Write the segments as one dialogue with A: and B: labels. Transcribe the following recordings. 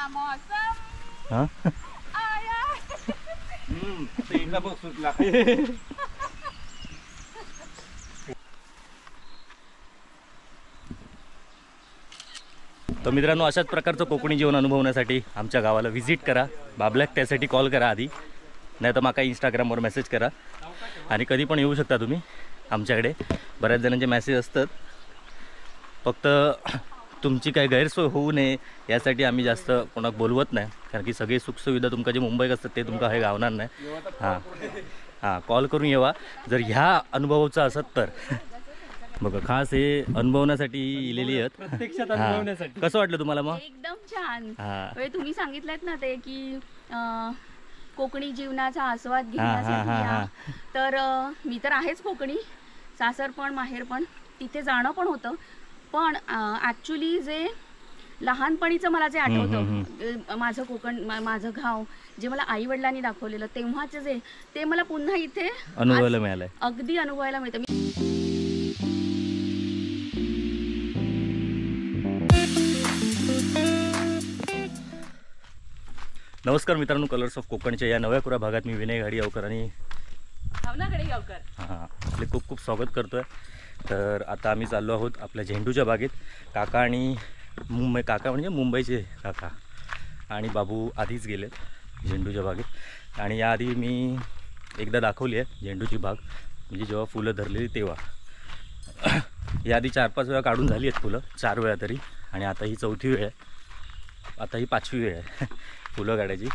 A: क्या मौसम
B: हाँ
A: आया
C: इकडं बघ सुटला.
B: तर मित्रांनो, अशाच प्रकारचं कोकणी जेवण अनुभवण्यासाठी आमच्या गावाला व्हिजिट करा. बाबल्याक त्यासाठी कॉल करा आधी, नाही तर माका इंस्टाग्रामवर मेसेज करा. आणि कधी पण येऊ शकता तुम्ही आमच्याकडे. बऱ्याच जणांचे मेसेज असतात, फक्त तुमची काय गैरसोय होऊ नये यासाठी आम्ही जास्त कोणाक बोलवत नाही. कारण की सगळी सुखसुविधा तुमका जे मुंबईत असतात ते तुमका हे गावणार नाही. हां हां, कॉल करून येवा जर ह्या अनुभवाचं असत तर. बघा, खास हे अनुभवण्यासाठी इलेली आहेत,
C: प्रत्यक्षात अनुभवण्यासाठी.
B: कसं वाटलं तुम्हाला मग?
A: एकदम छान.
B: हां
A: तुम्ही सांगितलं ना ते की कोकणी जीवनाचा आस्वाद
B: हां हां
A: घेण्यासाठी
B: हां
A: या.
B: हां
A: तर मी तर आहेच कोकणी, सासर पण माहेर पण, तिथे जाणं पण होतं. पण ॲक्च्युली जे लहानपणीचं मला जे आठवतं, माझं कोकण, माझं गाव जे मला आई वडिलांनी दाखवलेलं तेव्हाचे जे, ते मला पुन्हा इथे
B: अनुभवायला मिळालंय.
A: अगदी अनुभवायला मिळतं.
B: नमस्कार मित्रांनो, कलर्स ऑफ कोकणच्या या नव्या कुरा भागात मी विनय गाडीगावकर आणि हां आपले खूप खूप स्वागत करतो आहे. तर आता आम्ही चाललो आहोत आपल्या झेंडूच्या बागेत. काका आणि काका म्हणजे मुंबईचे काका आणि बाबू आधीच गेलेत झेंडूच्या बागेत. आणि याआधी मी एकदा दाखवली आहे झेंडूची बाग, म्हणजे जेव्हा फुलं धरलेली तेव्हा. याआधी 4-5 वेळा काढून झाली आहेत फुलं, 4 वेळा तरी. आणि आता ही 4थी वेळ आहे, आता ही 5वी वेळ आहे फुलं काढायची.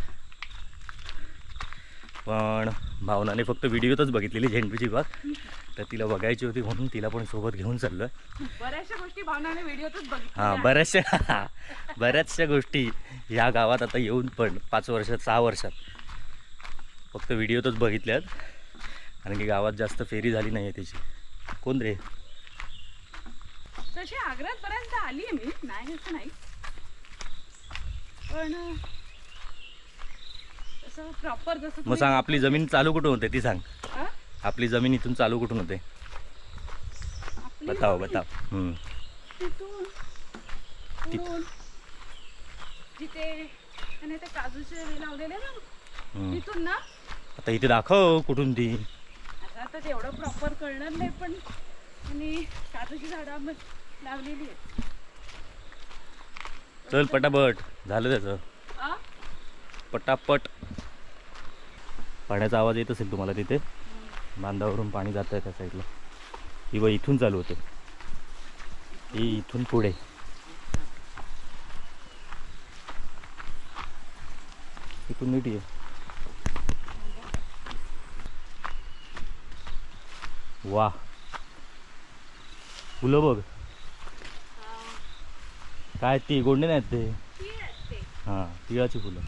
B: पण भावनाने फक्त व्हिडिओतच बघितलेली झेंडूची बाग, तर तिला बघायची होती म्हणून तिला पण सोबत घेऊन चाललो आहे.
A: बऱ्याचशा गोष्टी भावनाने व्हिडिओतच बघितल्या.
B: हां, बऱ्याचशा गोष्टी ह्या गावात आता येऊन पण 5 वर्षात 6 वर्षात फक्त व्हिडिओतच बघितल्यात. कारण की गावात जास्त फेरी झाली नाही आहे त्याची. कोण रे?
A: तशी आग्र्यात बऱ्याचदा आली आहे मी, नाही असं नाही, पण तसं प्रॉपर जसं
B: मग सांग, आपली जमीन चालू कुठून होते ती सांग.
A: हा?
B: आपली जमीन इथून चालू कुठून होते?
A: आपली
B: बताव
A: तिथून पुढून जिथे आणि ते काजूचे हे लावलेले ना तिथून ना.
B: आता इथे दाखव कुठून ती.
A: आता तेवढं प्रॉपर कळणार नाही, पण आणि काजूची झाडं लावलेली आहेत.
B: चल पटापट, झालं त्याचं
A: आ?
B: पटापट. पाण्याचा आवाज येत असेल तुम्हाला तिथे, बांधावरून पाणी जात आहे त्या साईडला. ही बघ, इथून चालू होते, ही इथून पुढे. इथून नीट ये. वा, फुलं बघ. काय ती गोंडे नाहीत ते? हां, तिळाची फुलं.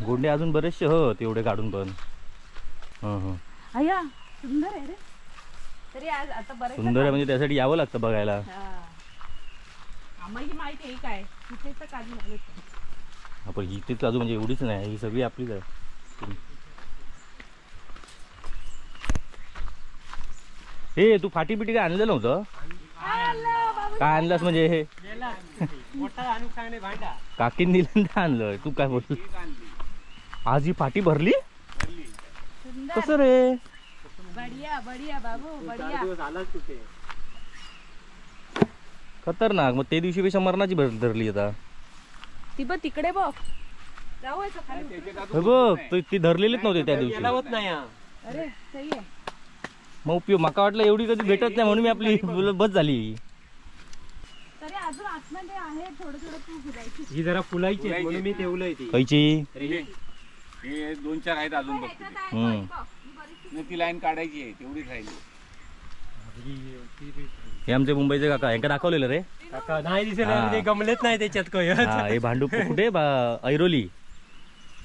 B: गोंडे अजून बरेचसे हो तेवढे काढून पण.
A: अय्या सुंदर आहे रे. तरी आज आता बरेच
B: सुंदर आहे म्हणजे त्यासाठी यावं लागतं बघायला.
A: आम्हाला माहिती आहे काय तिथे तर काजू झाले.
B: आपण इथेच काजू म्हणजे एवढीच नाही, ही सगळी आपलीच आहे. हे तू फाटी बिटी काय आणलं नव्हतं? काय आणलंस म्हणजे हे काकीन दिलं आणलं, तू काय बोल? आज ही फाटी भरली कसं रे?
A: बढिया बढिया बाबू बढिया.
B: खतरनाक. मग ते दिवशी पेक्षा मरणाची धरली आता.
A: ती बघ तिकडे बघ, जाऊ
B: बघ ती धरलेलीच नव्हती त्या दिवशी.
A: अरे सही आहे.
B: मग उपयोग माका वाटलं एवढी कधी भेटत नाही म्हणून मी आपली बस झाली.
A: तरी अजून आतमध्ये आहे थोडं थोडं तू फिरायची.
C: ही जरा फुलायची आहे म्हणून मी ठेवलंय ती.
B: कैची
C: हे 2-4 आहेत अजून बघ. ती लाईन काढायची आहे, तेवढीच राहिली.
B: हे आमचे मुंबईचे काका, यांका दाखवलेलं रे.
C: काका नाही दिसले, गमलेत नाही त्याच्यात काय.
B: हे भांडूप कुठे? ऐरोली.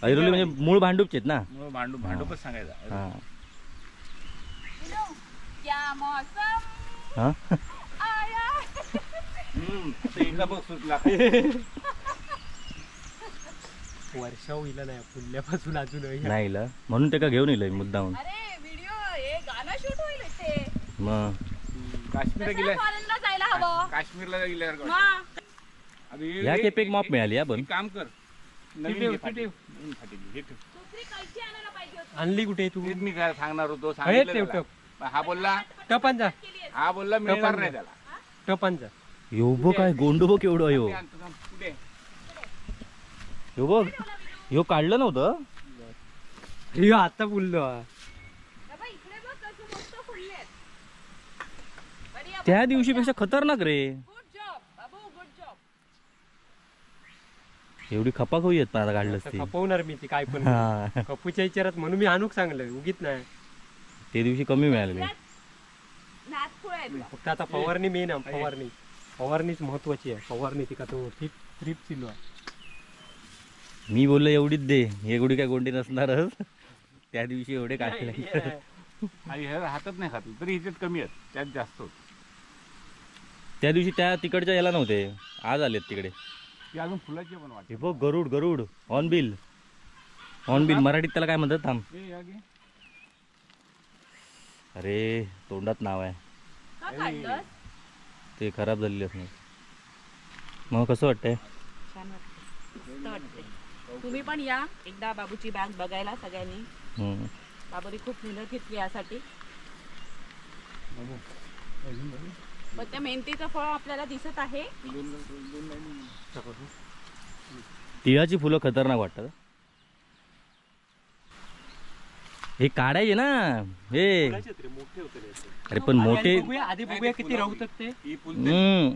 B: ऐरोली म्हणजे मूळ भांडूपचेत ना.
C: भांडूपच सांगायचा.
B: हां
A: क्या मौसम
B: हां
A: आया.
C: इकडं बघ सुटला. वर्षा होईल नाही फुलल्यापासून अजून
B: नाही इला, म्हणून ते का घेऊन येईल मुद्दाहून.
A: अरे व्हिडिओ हे गाणं शूट होईल ते.
B: मग
C: काश्मीरला गेल्या
A: फॉरेनला जायला हवं
C: काश्मीरला गेल्यावर कळतं.
A: मग
C: आता हे-
B: ह्या केपेक मॉप मिळाली हा पण
C: एक काम कर नवीन घे फाटी. नवीन फाटी घे. हे ठेव.
A: दुसरी कैची आणायला पाहिजे होती.
D: आणली कुठे तू
C: तेच मी काय सांगणार होतो
D: हे
C: सांगितलं
D: ठेव,
C: त्याला. हा बोलला
D: टपांचा
C: मिळणार नाही त्याला
D: टपांचा
B: यो बघ काय गोंडो बघ केवढं यो
C: ते आणतो थांब. कुठे?
B: यो बघ यो काढलं नव्हतं
D: हे आता बोललो हा.
A: बाबा, इकडे बघ कसं मस्त फुलले आहेत. बढिया.
B: त्या दिवशीपेक्षा खतरनाक रे
A: गुड जॉब बाबू, गुड जॉब.
B: एवढी खपाख होई येत आता काढलंच
D: आता
B: ती
D: खपवणार मी ती काय पण
B: हा
D: कपूच्या विचारात म्हणून मी आणूक सांगलं उगीत नाही
B: ते दिवशी कमी मिळालेले
A: नातकुळ आहेत बघ.
D: फक्त आता फवारणी मेन आहे फवारणीच महत्वाची आहे फवारणी ती का तो ट्रिप चिलो आहे
B: मी बोललो एवढीच दे एवढी काय गोंडी नसणारच त्या दिवशी एवढे काढले
C: आणि हे हातात नाही खात तरी ह्याच्यात कमी आहेत त्यात जास्त होत
B: त्या दिवशी त्या तिकडच्या याला नव्हते आज आलेत तिकडे
C: ती अजून फुलाची पण वाटते
B: हे बघ गरुड गरुड हॉर्नबिल मराठीत त्याला काय म्हणतात थांब
C: हे या घे.
B: अरे तोंडात नाव आहे
A: का काढलंस?
B: ते खराब झालेले असणार मग कसं वाटतंय
A: छान वाटते, मस्त वाटते. तुम्ही पण या एकदा बाबूची बॅग बघायला सगळ्यांनी.
B: हम्म.
A: बाबूने खूप मेहनत घेतली यासाठी. पण त्या मेहनतीचं फळ आपल्याला दिसत आहे.
B: तिळाची फुलं खतरनाक वाटतात हे काढायचे ना हे
D: मोठे होते
B: अरे पण मोठे
D: आधी बघूया किती राहतात ते
C: ही फुल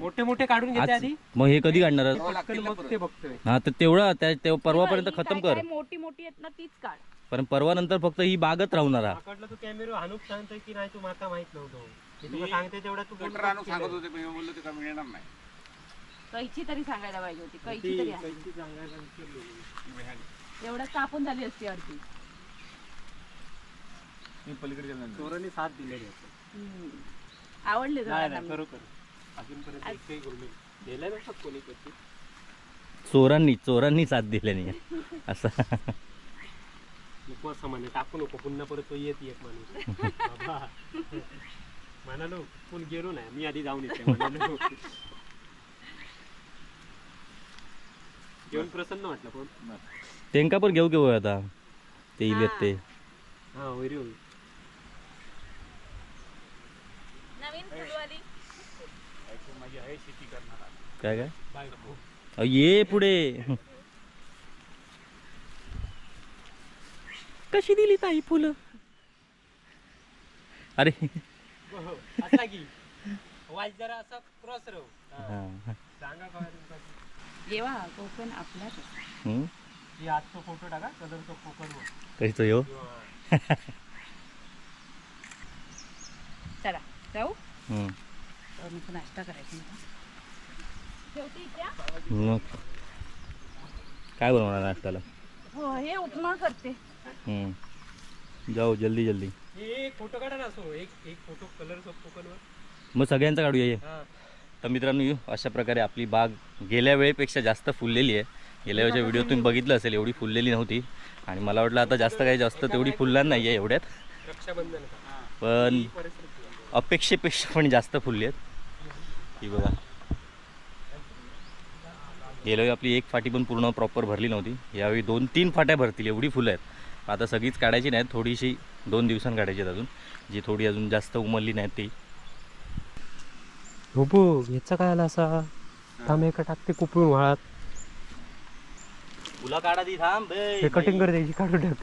D: मोठे मोठे काढून घेते
B: आज
D: आधी
B: मग हे कधी काढणार
D: पटकन मग ते बघतोय
B: हा तर तेवढा त्या परवापर्यंत
A: ही
B: खतम
A: काय
B: कर
A: काय मोठी मोठी आहेत ना तीच काढ.
B: पण परवा नंतर फक्त ही बागच राहणार हा.
D: माकडला तू कॅमेरा आणूक सांगतोय की नाही तू माका माहित नव्हतं मी तुला सांगते तेवढा तू
C: कोण रानू सांगत होते पण मी बोललो ते का मिळणार नाही
A: कैची तरी सांगायला पाहिजे होती. कैची
D: ती-
A: तरी आहे.
D: कैची सांगायला विसरलो.
A: एवढं कापून झाली असती अर्धी.
C: मी पलीकडे
D: चोरांनी साथ दिलेली
A: आवडले
D: नाही
A: जरा
D: खरोखर अजूनपर्यंत एकही गोष्ट गेल्या नसतात कोणी कधी
B: चोरांनी साथ दिली नाही असं
D: नको असं म्हणे टाकू नको पुन्हा परत तो येत एक माणूस बाबा म्हणालो कोण गेलो नाही मी आधी जाऊन येते म्हणालो जेवण प्रसन्न वाटलं पण
B: त्यांका पण घेऊ घेऊ आता ते इलेत ते
D: हा वैरी होईल
A: नवीन फुलवाली.
C: माझी आहे शेती करणार
B: काय काय
D: बाय
B: अहो, ये पुढे कशी दिली ताई फुलं अरे
D: असा की वाज जरा असा क्रॉस राहू
B: हा.
D: सांगा काय
A: जेव्हा कोकण आपल्याच आहे.
B: हम्म.
D: ही आजचा फोटो टाका कलरचा कोकणवर
B: कशीच येऊ
A: चला जाऊ.
B: हम्म.
A: मी पण नाश्ता करायचा मला. ठेवते इथे.
B: मग काय बनवणार नाश्त्याला
A: हो हे उपमा करते.
B: हम्म. जाऊ जल्दी जल्दी
D: एक फोटो काढा ना असो एक फोटो कलरचा कोकणवर
B: मग सगळ्यांचा काढूया ये
D: हा
B: तर मित्रांनो अशा प्रकारे आपली बाग गेल्या वेळेपेक्षा जास्त फुललेली आहे गेल्या वेळेच्या व्हिडिओ तुम्ही बघितलं असेल एवढी फुललेली नव्हती आणि मला वाटलं आता जास्त काही जास्त तेवढी फुलणार नाही आहे एवढ्यात
D: रक्षाबंधन
B: पण अपेक्षेपेक्षा पण जास्त फुलली आहेत ही बघा गेल्या वेळी आपली एक फाटी पण पूर्ण प्रॉपर भरली नव्हती यावेळी 2-3 फाट्या भरतील एवढी फुलं आहेत आता सगळीच काढायची नाहीत थोडीशी 2 दिवसांनी काढायची आहेत अजून जी थोडी अजून जास्त उमलली नाहीत ती
D: हो याचा काय आला असा थांब एका टाकते कुपरून वाळात
B: फुलं काढा ती थांब
D: हे कटिंग कर द्यायची काढून टाक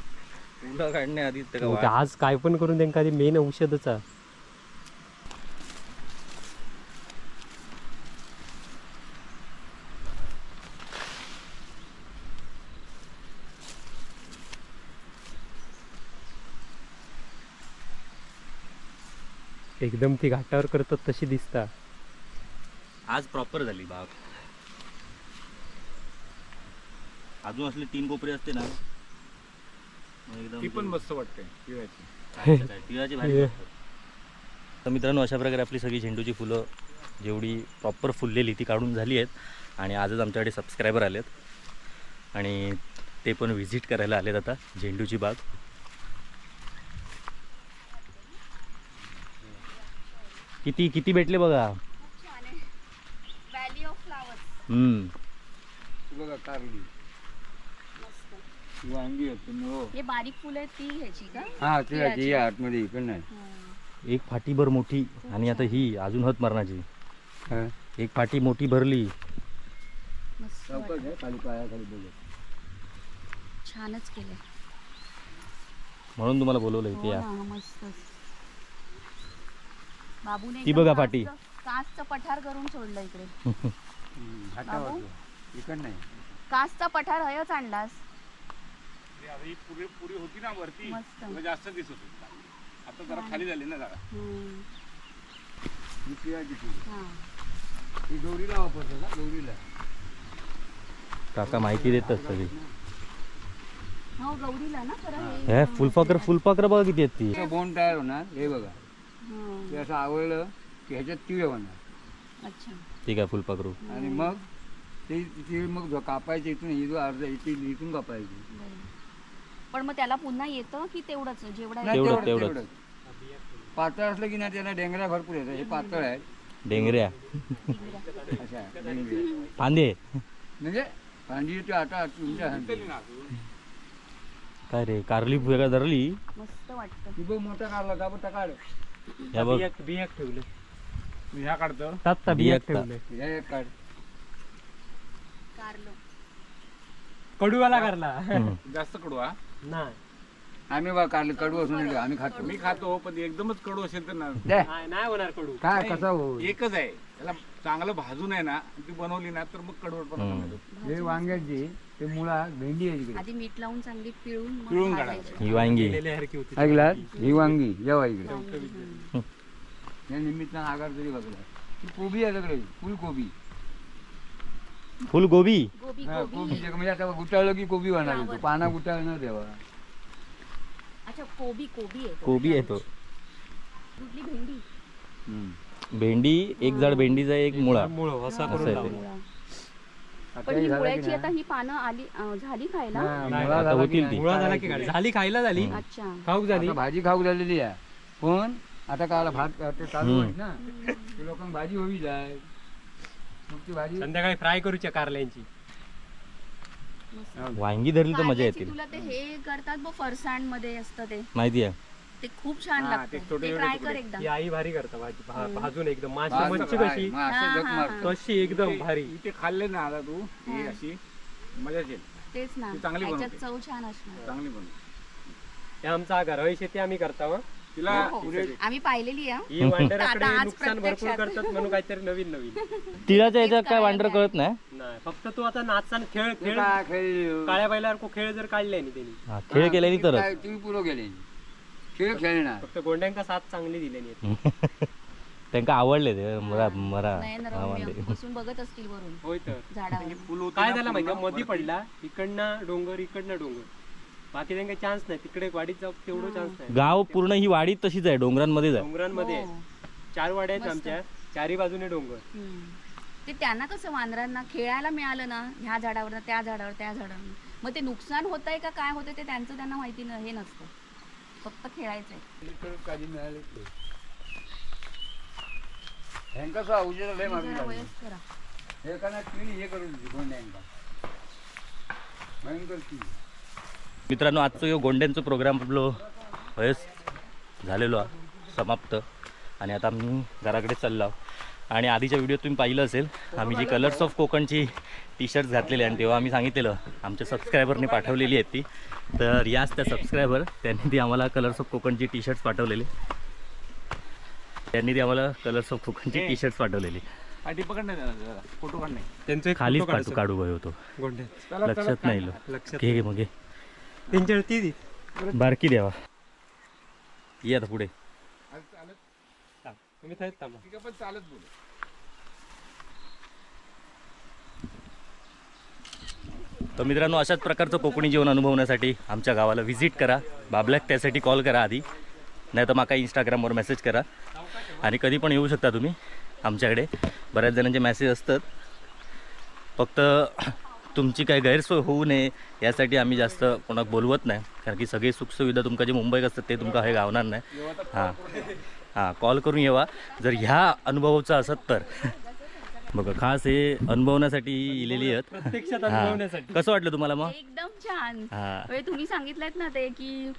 B: फुलं काढण्याआधी ते
D: ते आज काय पण करून त्यांना आधी मेन औषधच आहे एकदम ती घाटावर करतात तशी दिसता
B: आज प्रॉपर झाली बाग अजून असले 3 कोपरे असते ना मग एकदम
C: ती पण मस्त वाटते पिवायची
B: तिळाची भाजी असतात. तर मित्रांनो अशा प्रकारे आपली सगळी झेंडूची फुलं जेवढी प्रॉपर फुललेली ती काढून झाली आहेत आणि आजच आमच्याकडे सबस्क्रायबर आलेत आणि ते पण व्हिजिट करायला आलेत आता झेंडूची बाग किती किती भेटले बघा.
A: खूप छान आहे. Valley of flowers.
C: ती बघा कारली
A: मस्त.
C: वांगी होती हो.
A: हे बारीक फुलं आहेत ती ह्याची का?
C: हा ती
A: तिळाची.
C: आहे आतमध्ये इकडं नाही.
A: हा.
B: एक फाटीभर मोठी आणि आता ही अजून हत मारण्याची.
C: हा.
B: एक फाटी मोठी भरली.
A: मस्त
C: चौकट
A: वाटतं.
C: आहे खाली पायाखाली बघत.
A: छानच केलंय.
B: म्हणून तुम्हाला बोलवलं इथे
A: हो
B: या.
A: ना, मस्तच. बाबूने
B: ती
A: एकदम
B: बघा फाटी.
A: कासचं पठार करून सोडलं इकडे.
C: हातावर
A: बाबू?
C: इकडं नाही.
A: कासचा पठार हयच आणलास.
C: ही पुरी होती ना वरती
A: मस्त.
C: तुला जास्त दिसत होती. आता जरा खाली झाली ना जरा.
A: हम्म.
C: ही पिळाची फुलं.
A: हा.
C: ही गौरीला वापरतो ना गौरीला.
B: काका माहिती देतात सगळी.
A: हो गौरीला ना खरं
B: हे फुलपाखरं बघा किती आहेत ती.
C: बोंड तयार होणार हे बघा.
A: हं.
C: ते असं आवळलं की ह्याच्यात तिळ होणार
A: अच्छा.
B: ठीक आहे फुलपाखरू.
C: आणि मग ते तिळ मग कापायचे इथून ही जो अर्धा इथून कापायची.
A: बरं. पण मग त्याला पुन्हा येतं की तेवढंच जेवढं
C: नाही,
B: तेवढं-
C: तेवढंच,
B: तेवढंच.
C: तेवढंच. पातळ असलं की नाही त्याला डेंगऱ्या भरपूर येतात. हे पातळ आहे
B: डेंगऱ्या
C: अशा आहे, डेंगऱ्या.
B: फांदे.
C: म्हणजे भांडी ते आता तुमच्या हाती.
B: काय रे कारली वेगळा धरली.
A: मस्त वाटतं.
C: ती बघ मोठा काढला का बघ काढ.
B: या बघ
D: बियाक ठेवले.
C: मी ह्या काढतो.
D: तात्ता
B: बियाक
D: बियाक ठेवले.
C: ह्या एक काढ.
A: कारलं.
D: कडूवाला करला.
C: जास्त कडू हा.
D: नाही
C: आम्ही बघ कडू कडू असून आम्ही खातो.
E: मी खातो पण एकदमच कडू असेल तर ना
C: दे.
D: नाही होणार कडू.
C: काय कसा हो
E: एकच आहे त्याला चांगलं भाजून आहे ना ती बनवली ना तर मग कडवटपणा कमी होतो.
C: हे वांग्याची ते मुळा भेंडी आहे तिकडे.
A: आधी मीठ लावून चांगली पिळून मग
E: पिळून
A: भाजायची.
B: ही वांगी.
D: गेलेल्यासारखी होती.
C: ऐकला ही वांगी जेव्हा इकडे
A: हं.
C: या निमित्तानं आगार तरी बघला. ती कोबी आहे सगळे फुलकोबी.
B: फुलगोबी.
A: गोबी
C: हा,
A: गोबी.
C: कोबीचे म्हणजे आता गुटाळलं की कोबी होणार आहे तो. पाना गुटाळणार तेव्हा.
A: अच्छा कोबी कोबी आहे तो.
B: कोबी आहे तो.
A: कुठली भेंडी?
B: भेंडी एक झाड भेंडीचा एक मुळा.
D: मुळ असा
B: असं
D: करून
B: आहे
D: लावला.
B: ते.
A: मुळा.
C: आता
A: पण
C: हे
A: ही
C: झालं की
A: मुळ्याची
C: नाही?
A: आता ही पानं आली झाली खायला.
C: हा,
D: नाही,
C: मुळा
B: आता
C: झाला की
B: होतील
C: नाही?
B: ती.
D: मुळा झाला की काय? झाली खायला झाली.
A: अच्छा.
D: खाऊक झाली.
C: आता भाजी खाऊ झालेली आहे पण आता काला भात ते चालू आहे ना ते लोकांना भाजी होवी जाय मग ती भाजी
D: संध्याकाळी फ्राय करूच्या कारल्यांची.
A: मस्त.
B: वांगी धरली तर मजा
A: कारल्याची
B: येते.
A: तुला ते हे करतात बघ फरसाण मध्ये असतं ते
B: माहिती आहे.
A: ते खूप छान
E: हा,
A: लागतं.
E: ते
A: ते
E: छोटे
A: ट्राय
E: तुकडे.
A: कर एकदा.
D: ही आई भारी करता भाजी भाजून एकदम माशी
C: भात
D: मच्छी
C: काय,
D: कशी
C: मग असे
A: हा,
C: जग
A: हा,
C: मारतो.
D: तशी एकदम भारी.
E: इथे खाल्ले ना आता तू ही
A: हा.
E: अशी मजा येईल
A: तेच ना
E: ती चांगली
A: त्याच्यात
E: बनवते.
A: चव छान असणार.
E: चांगली बनवते.
D: हे आमचा घरवाई शेती आम्ही करता वा.
E: तिला
A: हो, हो.
E: पुढे
A: आम्ही पाहिलेली आहे.
D: ही वांडराकडे
A: आता आज
D: नुकसान भरपूर
A: प्रत्यक्षात.
D: करतात म्हणून काहीतरी नवीन नवीन.
B: तिळाच्या याच्यात काय
A: काय
B: वांडर
A: नाही.
B: कळत नाही.
D: नाही फक्त तू आता नाचताना खेळ
C: ते
D: खेळ
C: काय खेळ
D: काळ्या बैलावर खेळ जर काढले नाही त्यांनी
B: हा, खेळ केल्याने तरच.
C: काय ती पुरो गेले खेळ खेळणार
D: फक्त गोंड्यांका साथ चांगली दिली नाही.
B: त्यांना आवडले ते मरा मरा
A: नयन
B: हा,
A: रम्य
B: वांडे.
A: बसून बघत असतील वरून
D: होय तर
A: झाडावर.
E: फुल होती
D: काय
E: ना
D: झालं माहिती
E: पूर्ण
D: मधी
E: वरती.
D: पडला इकडनं डोंगर इकडनं डोंगर बाकी त्यांना चान्स नाही तिकडे वाडीत जाऊ तेवढं चान्स नाही.
B: गाव पूर्ण ही वाडी तशीच आहे डोंगरांमध्येच आहे.
D: डोंगरांमध्ये आहे.
A: हो.
D: 4 वाड्या आहेत
A: मस्त.
D: आमच्या चारी बाजूने डोंगर.
A: हम्म. ते त्यांना कसं वानरांना खेळायला मिळालं ना ह्या झाडावर त्या झाडावर त्या झाडावर मग ते नुकसान होत आहे का काय होतंय ते त्यांचं त्यांना माहिती हे नसतं. फक्त खेळायचंय.
C: काळजी मिळाली ह्यांका सुद्धा उजेड लय मागणी
A: जरा
C: लागली.
A: वयस्कर आहे.
C: हे का ना किळी हे करून दिली गोंड्यांका भयंकर किळी.
B: मित्रांनो आजचं यो गोंड्यांचं प्रोग्राम आपलं वयस झालेलो आहे समाप्त. आणि आता आम्ही घराकडे चाललो आहोत. आणि आधीच्या व्हिडिओत तुम्ही पाहिलं असेल आम्ही जी कलर्स ऑफ कोकणची टी शर्ट्स घातलेली आणि तेव्हा आम्ही सांगितलेलं आमच्या सबस्क्रायबरने पाठवलेली आहेत ती. तर याच त्या सबस्क्रायबर त्यांनी ती आम्हाला कलर्स ऑफ कोकणची टी शर्ट्स पाठवलेली. त्यांनी ती आम्हाला कलर्स ऑफ कोकणची टी शर्ट्स पाठवलेली.
E: पाठी पकड नाही जरा, फोटो काढ नाही
D: त्यांचं एक
B: खालीच
D: photo
B: पाठू
D: काढायचं.
B: काढू गयो होतो
D: गोंड्या
B: लक्षात नाही लो.
D: लक्षात
B: घे मग घे.
D: त्यांच्यावर ती दी.
B: बारकी द्यावा. ये आता पुढे.
E: आज चालत
D: तुम्ही थांबा थांबा.
E: ठीक आहे पण चालत बोल.
B: तर मित्रांनो अशाच प्रकारचं कोकणी जेवण अनुभवण्यासाठी आमच्या गावाला व्हिजिट करा. बाबल्याक त्यासाठी कॉल करा आधी, नाही तर माका इंस्टाग्रामवर मेसेज करा. आणि कधी पण येऊ शकता तुम्ही आमच्याकडे. बऱ्याच जणांचे मेसेज असतात. फक्त तुमची काही गैरसोय होऊ नये यासाठी आम्ही जास्त कोणाक बोलवत नाही. कारण की सगळी सुखसुविधा तुमका जे मुंबईत असतात ते तुमका हे गावणार नाही. हां हां कॉल करून येवा जर ह्या अनुभवाचं असत तर. बघा खास हे अनुभवण्यासाठी इलेली आहेत.
D: प्रत्यक्षात
B: हां.
D: अनुभवण्यासाठी.
B: कसं वाटलं तुम्हाला मग?
A: एकदम छान.
B: हां.
A: म्हणजे तुम्ही सांगितलं ना ते की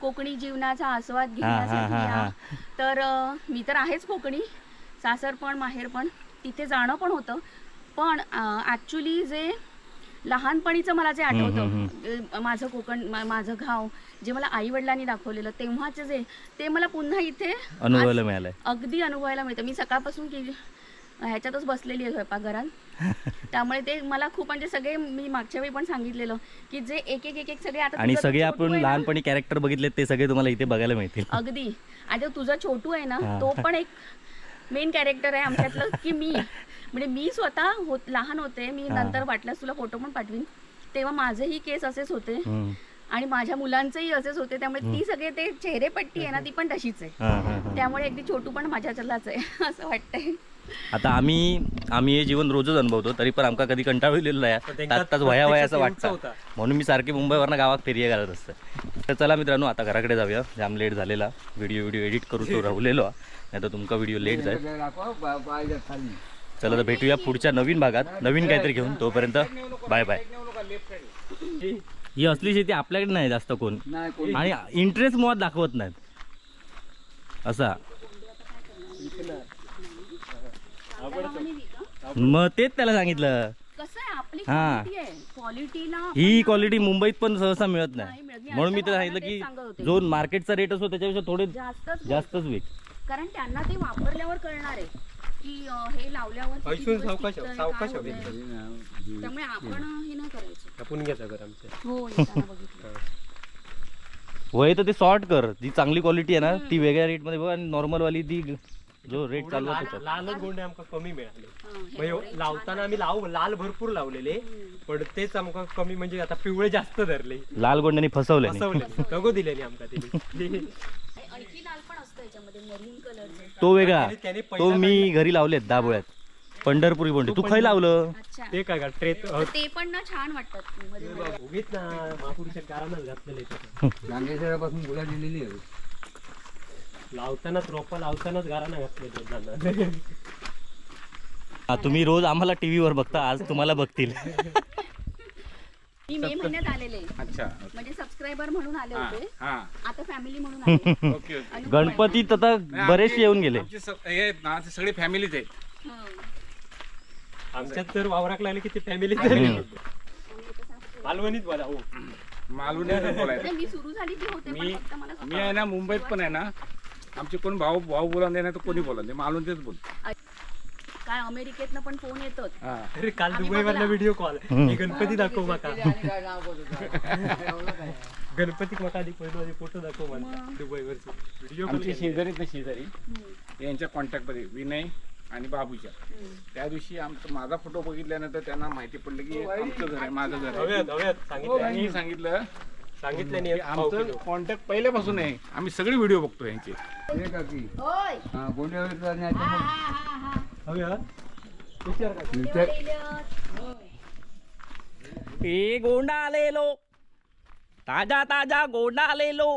A: कोकणी जीवनाचा आस्वाद
B: हां,
A: घेण्यासाठी
B: हां,
A: या.
B: हां.
A: तर मी तर आहेच कोकणी, सासर पण माहेर पण, तिथे जाणं पण होतं. पण ॲक्च्युली जे लहानपणीचं मला जे आठवतं माझं कोकण माझं गाव जे मला आई वडिलांनी दाखवलेलं तेव्हाचे जे ते मला पुन्हा इथे
B: अनुभवायला मिळालंय.
A: अगदी अनुभवायला मिळतं. मी सकाळपासून की ह्याच्यातच बसलेली आहे स्वयंपाकघरात. त्यामुळे ते मला खूप म्हणजे सगळे मी मागच्या वेळी पण सांगितलेलं की जे एक एक एक एक सगळे आता
B: आणि
A: तुझं
B: सगळे
A: छोटू
B: आपण
A: आहे ना,
B: लहानपणी कॅरेक्टर बघितले ते सगळे तुम्हाला इथे बघायला मिळतील.
A: अगदी. आणि तुझा छोटू आहे ना
B: हां.
A: तो पण एक मेन कॅरेक्टर आहे आमच्यातलं की मी म्हणजे मी स्वतः लहान होते. मी
B: हां.
A: नंतर वाटल्यास तुला फोटो पण पाठवीन. तेव्हा माझेही केस असेच होते
B: हम्म.
A: आणि माझ्या मुलांचेही असेच होते. त्यामुळे ती सगळे ते चेहरेपट्टी आहे ना ती पण तशीच आहे.
B: हां, हां, हां.
A: त्यामुळे अगदी छोटू पण माझ्याच्यालाच आहे असं वाटतंय.
B: आता आम्ही हे जीवन रोजच अनुभवतो तरी पण आमका कधी कंटाळलेलं आहे. तास वया वया असं वाटतं म्हणून मी सारखे मुंबईवरनं गावात फेरिया घालत असतं. तर चला मित्रांनो आता घराकडे जाऊया. जाम लेट झालेला. व्हिडिओ एडिट करू तो राहुलेलो नाही तर तुमका व्हिडिओ लेट जाईल.
C: खाली
B: चला तर भेटूया पुढच्या नवीन भागात नवीन काहीतरी घेऊन. तोपर्यंत बाय बाय. ही असली शेती आपल्याकडे नाही जास्त कोण
C: नाही कोणी
B: आणि इंटरेस्ट मुळात दाखवत नाहीत असा. मग तेच त्याला सांगितलं.
A: कसं आहे आपली
B: हां.
A: क्वालिटी आहे. क्वालिटीला
B: ही क्वालिटी मुंबईत पण सहसा मिळत
A: नाही
B: नाही.
A: मिळत. मी
B: म्हणून मी
A: आता
B: तर
A: मला
B: सांगितलं
A: तेच सांगत होते.
B: की जो मार्केटचा रेट असतो त्याच्यापेक्षा थोडे
A: जास्तच
B: विक.
A: कारण त्यांना ते वापरल्यावर कळणार आहे की हे लावल्यावर किती
D: ऐसून
A: दिवस
D: सावकाश
A: टिकतंय,
D: सावकाश
A: काय होतंय. त्यामुळे आपण हे नाही करायचं.
D: आपण घ्यायचं घर आमच्या.
A: हो येताना बघितलं.
B: वय तर ते सॉर्ट कर. जी चांगली क्वालिटी आहे ना ती वेगळ्या रेटमध्ये बघ आणि नॉर्मल वाली ती जो रेट चालू आहे त्याच्यात.
D: लालच गोंडे आमका कमी मिळाले.
A: हां, हे
D: म्हणजे
A: एवढे
D: लावताना आम्ही लाल भरपूर लावलेले पण तेच आमका कमी म्हणजे आता पिवळे जास्त धरले.
B: लाल गोंड्याने फसवले
D: फसवले नको दिलेली आमका तिने.
A: आणखी लाल पण असतं याच्यामध्ये मरून कलरचं.
B: तो वेगळा.
D: त्याने
B: तो मी घरी लावलेत दाबोळ्यात. पंढरपुरी बोंडे तू खाई लावलं.
A: अच्छा
D: ते काय का ट्रेत
A: ते पण ना छान वाटतात मध्ये मध्ये.
D: उगीच ना महापुरुषात गारानच घातलेले.
C: गांगेश्वरापासून गुला दिलेली आहे.
D: लावतानाच रोपा लावतानाच गाराना घातले.
B: तुम्ही रोज आम्हाला टीव्हीवर बघता आज तुम्हाला बघतील.
A: मी मे महिन्यात आलेले
E: अच्छा
A: म्हणजे सबस्क्रायबर म्हणून आले
E: हा
A: होते.
E: हा
A: आता फॅमिली म्हणून आले.
E: Okay okay.
A: अनुभव आहे.
B: गणपतीत आता बरेचसे येऊन गेले.
E: आमची हे आहेत ना ते सगळे फॅमिलीच आहेत.
A: हं.
D: आमच्यात तर वावराक लागले की ते फॅमिली मालवणीत बोला हो.
E: मालवणी बोलायचं.
A: नाही, मी सुरू झाली की होते पण फक्त मला
E: मी आहे ना मुंबईत पण आहे ना आमचे कोण भाऊ बोला नाही तर कोणी बोला नाही मालवणीच बोल.
A: काय अमेरिकेतनं पण फोन येतात.
E: हा
D: अरे काल
A: आम्ही
D: दुबई वरला
A: बघला.
D: व्हिडिओ कॉल गणपती दाखव माका. गणपतीक माका आधी पहिलो आधी फोटो दाखव मला दुबई वरचे व्हिडिओ
E: आमचे शेजारी ना शेजारी यांच्या कॉन्टॅक्ट मध्ये विनय आणि बाबूच्या त्या दिवशी आमचं माझा फोटो बघितल्यानंतर त्यांना माहिती पडलं की आमचं घर आहे माझं घर आहे.
D: हव्यात सांगितलं
E: त्यांनी सांगितलं
D: सांगितलं
E: की आमचं कॉन्टॅक्ट पहिल्यापासून आहे आम्ही सगळे व्हिडिओ बघतो यांचे.
C: हे का की
A: होय.
C: हा गोंड्यावर नाही तर मग
D: हव्यात विचार का
C: विचार
B: ए गोंडा आलेलो ताजा ताजा गोंडा आलेलो.